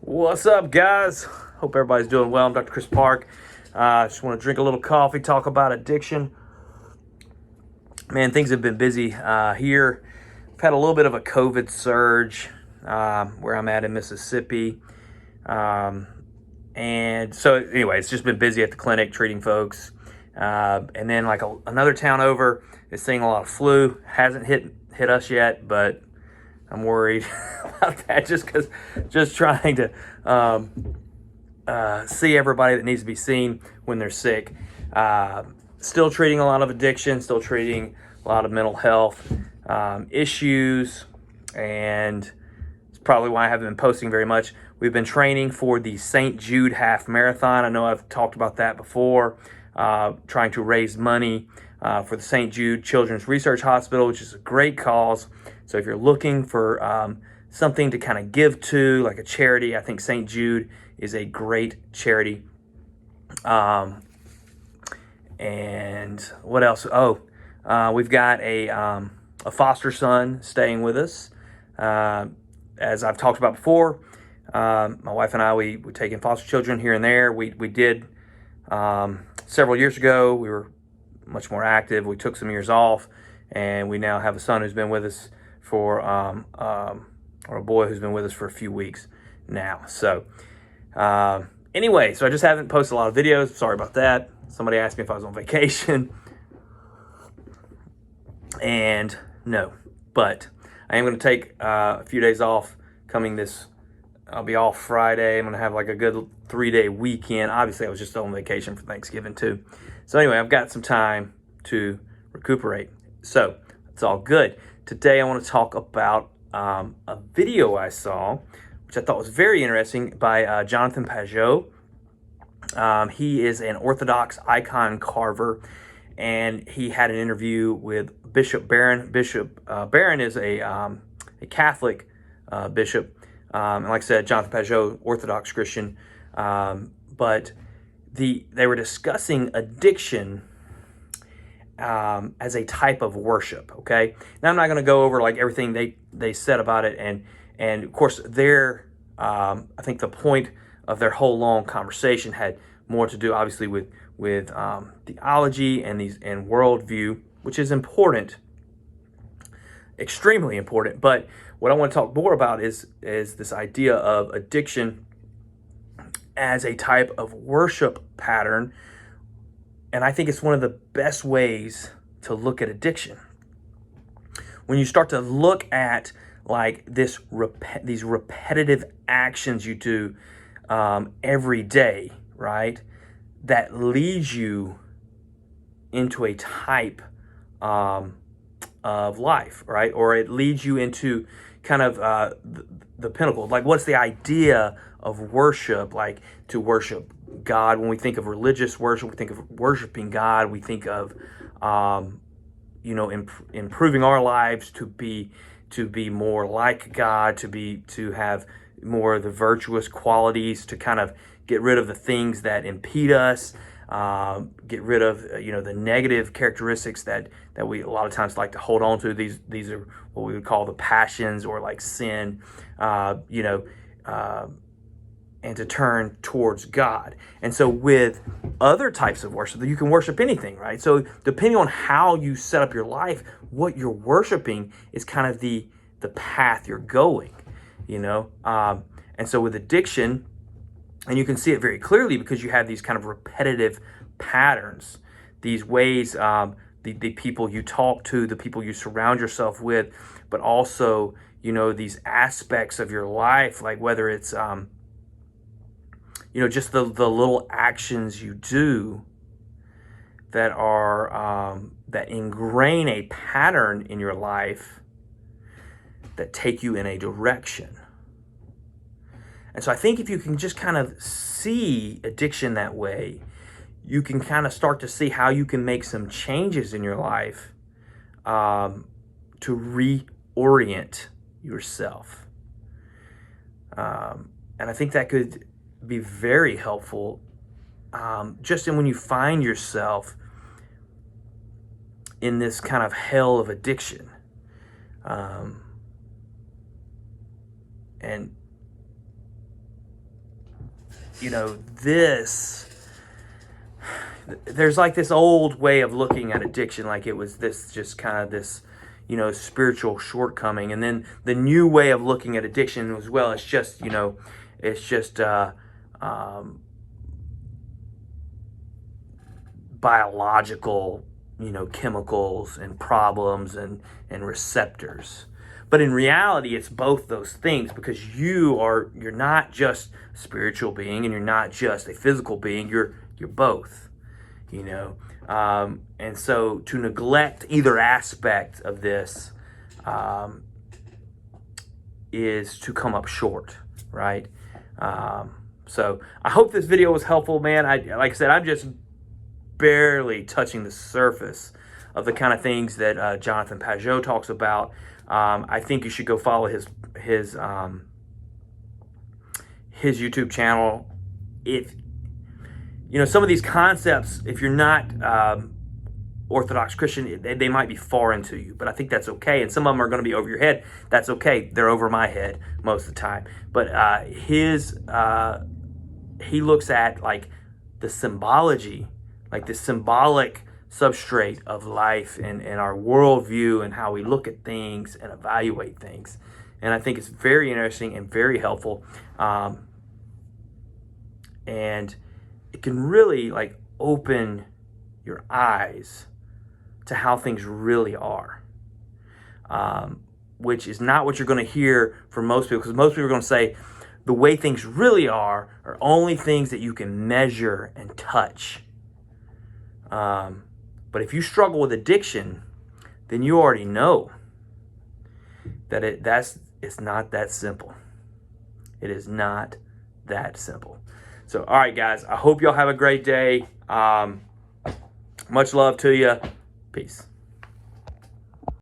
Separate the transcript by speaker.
Speaker 1: What's up, guys? Hope everybody's doing well. I'm Dr. Chris Park. Just want to drink a little coffee, talk about addiction. Man, things have been busy here. I've had a little bit of a COVID surge where I'm at in Mississippi. And so anyway, it's just been busy at the clinic treating folks. And then like another town over is seeing a lot of flu. Hasn't hit us yet, but I'm worried about that just trying to see everybody that needs to be seen when they're sick. Still treating a lot of addiction, still treating a lot of mental health issues, and it's probably why I haven't been posting very much. We've been training for the St. Jude Half Marathon. I know I've talked about that before, trying to raise money for the St. Jude Children's Research Hospital, which is a great cause. So if you're looking for something to kind of give to, like a charity, I think St. Jude is a great charity. And what else? We've got a foster son staying with us. As I've talked about before, my wife and I, we take in foster children here and there. We did several years ago. We were much more active. We took some years off, and we now have a son who's been with us for, or a boy who's been with us for a few weeks now. So anyway, so I just haven't posted a lot of videos. Sorry about that. Somebody asked me if I was on vacation, and no, but I am going to take a few days off I'll be off Friday. I'm going to have like a good 3-day weekend. Obviously, I was just on vacation for Thanksgiving too. So anyway, I've got some time to recuperate. So it's all good. Today, I want to talk about a video I saw, which I thought was very interesting, by Jonathan Pageau. He is an Orthodox icon carver, and he had an interview with Bishop Barron. Bishop Barron is a Catholic bishop. And like I said, Jonathan Pageau, Orthodox Christian. But they were discussing addiction as a type of worship, okay? Now, I'm not going to go over like everything they said about it. And of course, I think the point of their whole long conversation had more to do, obviously, with theology and worldview, which is important, extremely important. But what I want to talk more about is this idea of addiction as a type of worship pattern. And I think it's one of the best ways to look at addiction. When you start to look at like these repetitive actions you do every day, right? That leads you into a type of life, right? Or it leads you into kind of the pinnacle. Like, what's the idea of worship? Like, to worship God. When we think of religious worship, we think of worshiping God. We think of, improving our lives to be more like God, to have more of the virtuous qualities, to kind of get rid of the things that impede us, get rid of the negative characteristics that we a lot of times like to hold on to. These are what we would call the passions, or like sin, and to turn towards God. And so with other types of worship, you can worship anything, right? So depending on how you set up your life, what you're worshiping is kind of the path you're going, and so with addiction, and you can see it very clearly because you have these kind of repetitive patterns, these ways, the people you talk to, the people you surround yourself with, but also, these aspects of your life, like whether it's, just the little actions you do that are, that ingrain a pattern in your life that take you in a direction. And so I think if you can just kind of see addiction that way, you can kind of start to see how you can make some changes in your life to reorient yourself. And I think that could be very helpful just in when you find yourself in this kind of hell of addiction. And there's like this old way of looking at addiction, like it was this just kind of this, spiritual shortcoming. And then the new way of looking at addiction as well, it's just, biological, chemicals and problems and receptors. But in reality, it's both those things, because you're not just a spiritual being and you're not just a physical being. You're both. And so to neglect either aspect of this is to come up short, right? So I hope this video was helpful, man. Like I said, I'm just barely touching the surface of the kind of things that Jonathan Pageau talks about. I think you should go follow his YouTube channel. If some of these concepts, if you're not Orthodox Christian, they might be foreign to you, but I think that's okay. And some of them are going to be over your head. That's okay. They're over my head most of the time. But he looks at like the symbology, like the symbolic substrate of life and our worldview and how we look at things and evaluate things. And I think it's very interesting and very helpful. And it can really like open your eyes to how things really are, which is not what you're going to hear from most people, because most people are going to say the way things really are only things that you can measure and touch. But if you struggle with addiction, then you already know that it's not that simple. It is not that simple. So, all right, guys, I hope y'all have a great day. Much love to you. Peace.